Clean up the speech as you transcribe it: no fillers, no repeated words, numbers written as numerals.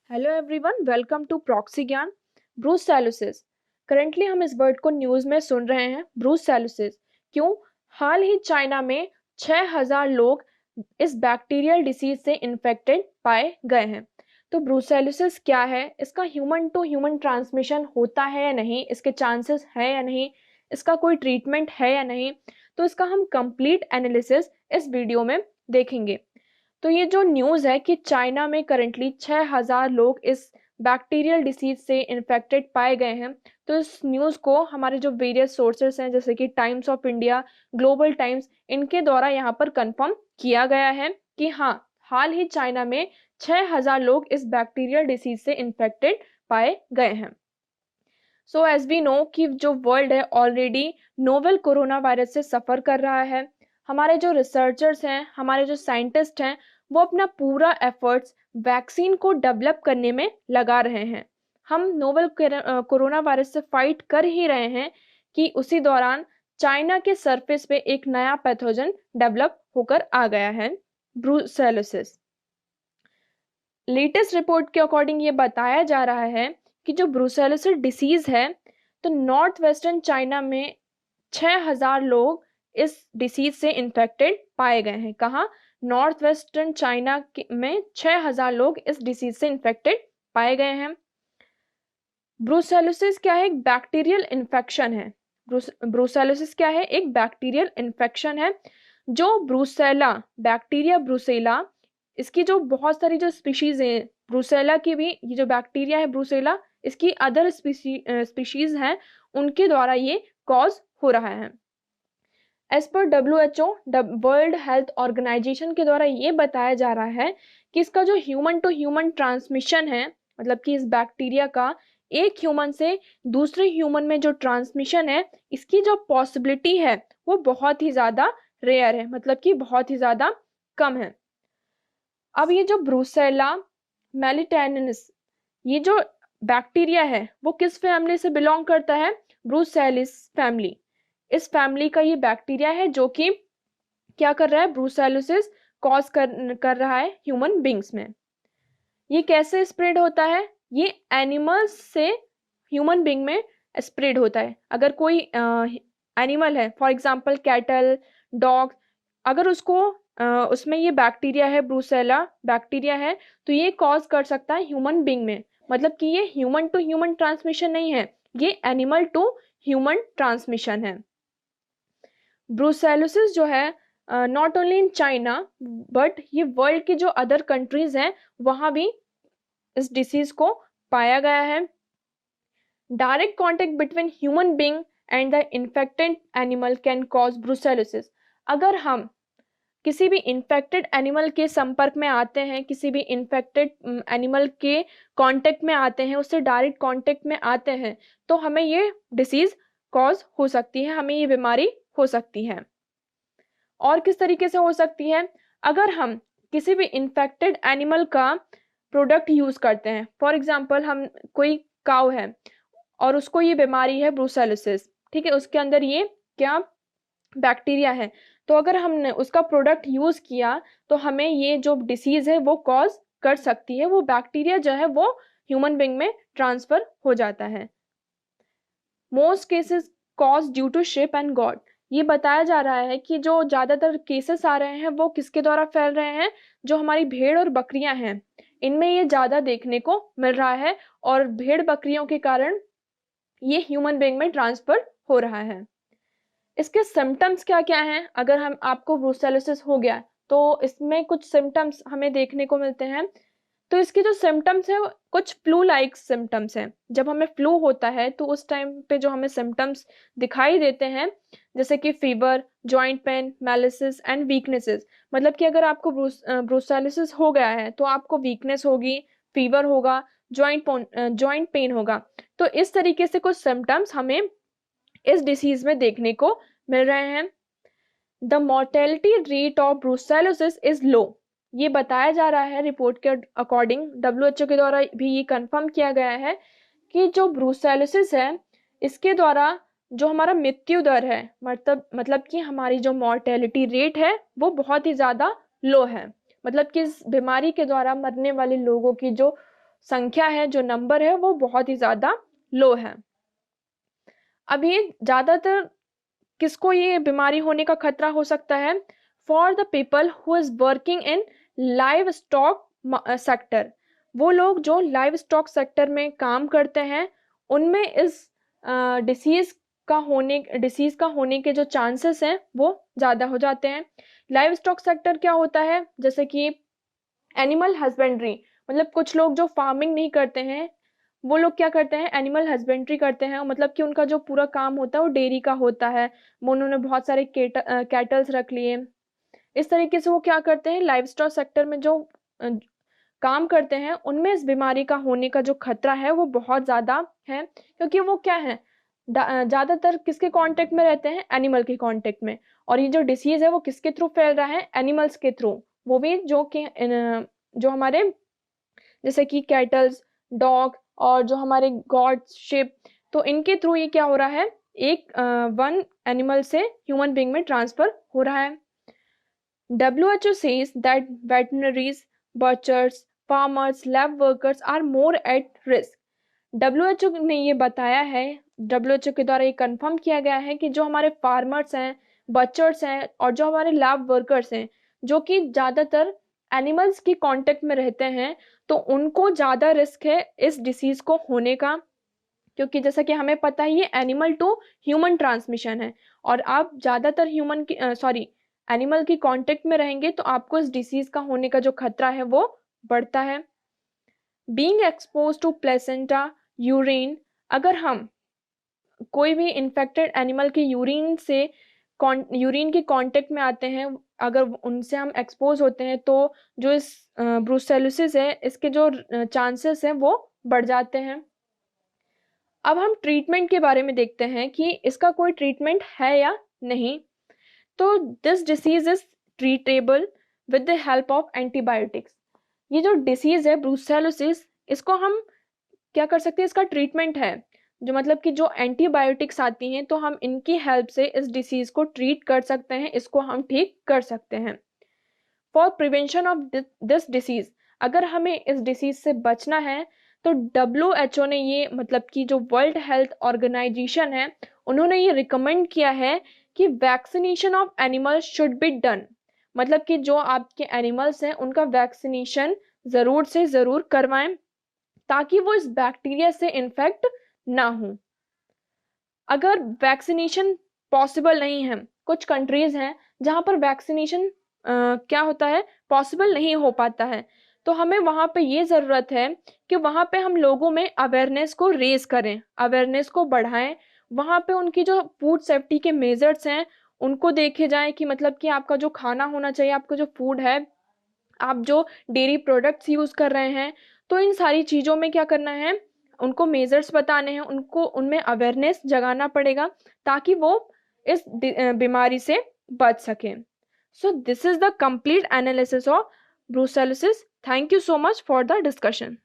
Hello everyone, welcome to proxy Gyan. Brucellosis. Currently हम इस word को न्यूज़ में सुन रहे हैं, ब्रूसेलोसिस। क्यों? हाल ही चाइना में 6000 लोग इस बैक्टीरियल डिसीज से इन्फेक्टेड पाए गए हैं। तो ब्रूसेलोसिस क्या है, इसका ह्यूमन टू ह्यूमन ट्रांसमिशन होता है या नहीं, इसके चांसेस है या नहीं, इसका कोई ट्रीटमेंट है या नहीं, तो इसका हम कंप्लीट एनालिसिस इस वीडियो में देखेंगे। तो ये जो न्यूज़ है कि चाइना में करंटली 6000 लोग इस बैक्टीरियल डिसीज से इन्फेक्टेड पाए गए हैं, तो इस न्यूज़ को हमारे जो वेरियस सोर्सेस हैं जैसे कि times of India, global times, इनके द्वारा यहाँ पर कंफर्म किया गया है कि हाँ, हाल ही चाइना में 6000 लोग इस बैक्टीरियल डिसीज से इन्फेक्टेड पाए गए हैं। सो एज वी नो कि जो वर्ल्ड है ऑलरेडी नोवेल कोरोना वायरस से सफ़र कर रहा है। हमारे जो रिसर्चर्स हैं, हमारे जो साइंटिस्ट हैं, वो अपना पूरा एफर्ट्स वैक्सीन को डेवलप करने में लगा रहे हैं। हम नोवेल कोरोना वायरस से फाइट कर ही रहे हैं कि उसी दौरान चाइना के सरफेस पे एक नया पैथोजन डेवलप होकर आ गया है, ब्रूसेलोसिस। लेटेस्ट रिपोर्ट के अकॉर्डिंग ये बताया जा रहा है कि जो ब्रूसेलोसिस डिसीज है, तो नॉर्थ वेस्टर्न चाइना में 6000 लोग इस डिसीज से इन्फेक्टेड पाए गए हैं। कहाँ? नॉर्थ वेस्टर्न चाइना में 6000 लोग इस डिसीज से इन्फेक्टेड पाए गए हैं। ब्रूसेलोसिस क्या है? एक बैक्टीरियल इन्फेक्शन है। ब्रूसेलोसिस क्या है? एक बैक्टीरियल इन्फेक्शन है। जो ब्रूसेला बैक्टीरिया, ब्रूसेला, इसकी जो बहुत सारी जो स्पीशीज हैं, ब्रूसेला की भी, ये जो बैक्टीरिया है ब्रूसेला, इसकी अदर स्पीशीज हैं, उनके द्वारा ये कॉज हो रहा है। As per WHO, world health organisation के द्वारा ये बताया जा रहा है कि इसका जो ह्यूमन टू ह्यूमन ट्रांसमिशन है, मतलब कि इस बैक्टीरिया का एक ह्यूमन से दूसरे ह्यूमन में जो ट्रांसमिशन है, इसकी जो पॉसिबिलिटी है वो बहुत ही ज़्यादा रेयर है, मतलब कि बहुत ही ज़्यादा कम है। अब ये जो ब्रूसेला मेलिटेनिस, ये जो बैक्टीरिया है वो किस फैमिली से बिलोंग करता है? ब्रूसेलिस फैमिली। इस फैमिली का ये बैक्टीरिया है जो कि क्या कर रहा है? ब्रूसेलोसिस कॉज कर रहा है ह्यूमन बींग्स में। ये कैसे स्प्रेड होता है? ये एनिमल्स से ह्यूमन बींग में स्प्रेड होता है। अगर कोई एनिमल है, फॉर एग्जांपल कैटल, डॉग, अगर उसको उसमें ये बैक्टीरिया है, ब्रूसेला बैक्टीरिया है, तो ये कॉज कर सकता है ह्यूमन बींग में। मतलब कि ये ह्यूमन टू ह्यूमन ट्रांसमिशन नहीं है, ये एनिमल टू ह्यूमन ट्रांसमिशन है। ब्रूसेलोसिस जो है not only in China but ये वर्ल्ड की जो अदर कंट्रीज हैं वहाँ भी इस डिसीज को पाया गया है। Direct contact between human being and the infected animal can cause brucellosis. अगर हम किसी भी इन्फेक्टेड एनिमल के संपर्क में आते हैं, किसी भी इन्फेक्टेड एनिमल के कांटेक्ट में आते हैं, उससे डायरेक्ट कांटेक्ट में आते हैं, तो हमें ये डिसीज कॉज हो सकती है, हमें ये बीमारी हो सकती है। और किस तरीके से हो सकती है? अगर हम किसी भी इन्फेक्टेड एनिमल का प्रोडक्ट यूज करते हैं, फॉर एग्जांपल हम कोई काऊ है और उसको ये बीमारी है ब्रूसेलोसिस, ठीक है, उसके अंदर ये क्या बैक्टीरिया है, तो अगर हमने उसका प्रोडक्ट यूज किया तो हमें ये जो डिसीज है वो कॉज कर सकती है। वो बैक्टीरिया जो है वो ह्यूमन बींग में ट्रांसफर हो जाता है। Most cases cause due to sheep and goat. ये बताया जा रहा है कि जो ज़्यादातर केसेस आ रहे हैं वो किसके द्वारा फैल रहे हैं? जो हमारी भेड़ और बकरियां हैं, इनमें ये ज़्यादा देखने को मिल रहा है, और भेड़ बकरियों के कारण ये ह्यूमन बींग में ट्रांसफर हो रहा है। इसके सिम्टम्स क्या क्या हैं? अगर हम आपको ब्रूसेलोसिस हो गया तो इसमें कुछ सिम्टम्स हमें देखने को मिलते हैं। तो इसके जो सिम्टम्स हैं कुछ फ्लू लाइक सिम्टम्स हैं। जब हमें फ्लू होता है तो उस टाइम पे जो हमें सिम्टम्स दिखाई देते हैं, जैसे कि fever, joint pain, malaise and weaknesses. मतलब कि अगर आपको ब्रूसेलोसिस हो गया है तो आपको वीकनेस होगी, फीवर होगा, जॉइंट पेन होगा। तो इस तरीके से कुछ सिम्टम्स हमें इस डिसीज में देखने को मिल रहे हैं। The mortality rate of brucellosis is low. ये बताया जा रहा है रिपोर्ट के अकॉर्डिंग, WHO के द्वारा भी ये कंफर्म किया गया है कि जो ब्रूसेलोसिस है इसके द्वारा जो हमारा मृत्यु दर है, मतलब कि हमारी जो मोर्टेलिटी रेट है वो बहुत ही ज़्यादा लो है। मतलब कि इस बीमारी के द्वारा मरने वाले लोगों की जो संख्या है, जो नंबर है, वो बहुत ही ज़्यादा लो है। अब ये ज़्यादातर किसको ये बीमारी होने का खतरा हो सकता है? For the people who is working in live stock sector. वो लोग जो लाइव स्टॉक सेक्टर में काम करते हैं, उनमें इस डिसीज़ का होने के जो चांसेस हैं वो ज़्यादा हो जाते हैं। लाइव स्टॉक सेक्टर क्या होता है? जैसे कि एनिमल हस्बेंड्री, मतलब कुछ लोग जो फार्मिंग नहीं करते हैं, वो लोग क्या करते हैं, एनिमल हस्बेंड्री करते हैं। मतलब कि उनका जो पूरा काम होता है वो डेयरी का होता है, वो उन्होंने बहुत सारे कैटल्स रख लिए। इस तरीके से वो क्या करते हैं, लाइव स्टॉक सेक्टर में जो अ, काम करते हैं, उनमें इस बीमारी का होने का जो खतरा है वो बहुत ज़्यादा है, क्योंकि वो क्या है, ज़्यादातर किसके कांटेक्ट में रहते हैं? एनिमल के कांटेक्ट में। और ये जो डिसीज़ है वो किसके थ्रू फैल रहा है? एनिमल्स के थ्रू। वो भी जो हमारे जैसे कि कैटल्स, डॉग और जो हमारे गॉड्स, शिप, तो इनके थ्रू ये क्या हो रहा है, एक वन एनिमल से ह्यूमन बीइंग में ट्रांसफर हो रहा है। WHO says that veterinaries, butchers, farmers, lab workers are more at risk. WHO ने ये बताया है, WHO के द्वारा ये कंफर्म किया गया है कि जो हमारे फार्मर्स हैं, बचर्स हैं और जो हमारे लैब वर्कर्स हैं, जो कि ज़्यादातर एनिमल्स की कांटेक्ट में रहते हैं, तो उनको ज़्यादा रिस्क है इस डिसीज़ को होने का, क्योंकि जैसा कि हमें पता है ये एनिमल टू ह्यूमन ट्रांसमिशन है, और आप ज़्यादातर एनिमल की कांटेक्ट में रहेंगे तो आपको इस डिसीज़ का होने का जो खतरा है वो बढ़ता है। Being expose to placenta, urine, अगर हम कोई भी इन्फेक्टेड एनिमल के यूरिन के कांटेक्ट में आते हैं, अगर उनसे हम एक्सपोज होते हैं, तो जो इस ब्रूसेलोसिस है, इसके जो चांसेस हैं वो बढ़ जाते हैं। अब हम ट्रीटमेंट के बारे में देखते हैं कि इसका कोई ट्रीटमेंट है या नहीं। तो this disease is treatable with the help of antibiotics. ये जो डिसीज है ब्रूसेलोसिस, इसको हम क्या कर सकते हैं, इसका ट्रीटमेंट है, जो मतलब कि जो एंटीबायोटिक्स आती हैं, तो हम इनकी हेल्प से इस डिसीज को ट्रीट कर सकते हैं, इसको हम ठीक कर सकते हैं। For prevention of this disease, अगर हमें इस डिसीज से बचना है, तो WHO ने ये, मतलब कि जो वर्ल्ड हेल्थ ऑर्गेनाइजेशन है, उन्होंने ये रिकमेंड किया है कि vaccination of animals should be done. मतलब कि जो आपके एनिमल्स हैं उनका वैक्सीनेशन ज़रूर से ज़रूर करवाएं, ताकि वो इस बैक्टीरिया से इन्फेक्ट ना हो। अगर वैक्सीनेशन पॉसिबल नहीं है, कुछ कंट्रीज हैं जहाँ पर वैक्सीनेशन क्या होता है, पॉसिबल नहीं हो पाता है, तो हमें वहाँ पे ये ज़रूरत है कि वहाँ पे हम लोगों में अवेयरनेस को रेज करें, अवेयरनेस को बढ़ाएं। वहाँ पे उनकी जो फूड सेफ्टी के मेजर्स हैं उनको देखे जाएं, कि मतलब कि आपका जो खाना होना चाहिए, आपका जो फूड है, आप जो डेयरी प्रोडक्ट्स यूज़ कर रहे हैं, तो इन सारी चीज़ों में क्या करना है, उनको मेजर्स बताने हैं, उनको उनमें अवेयरनेस जगाना पड़ेगा, ताकि वो इस बीमारी से बच सकें। So this is the complete analysis of brucellosis. Thank you so much for the discussion.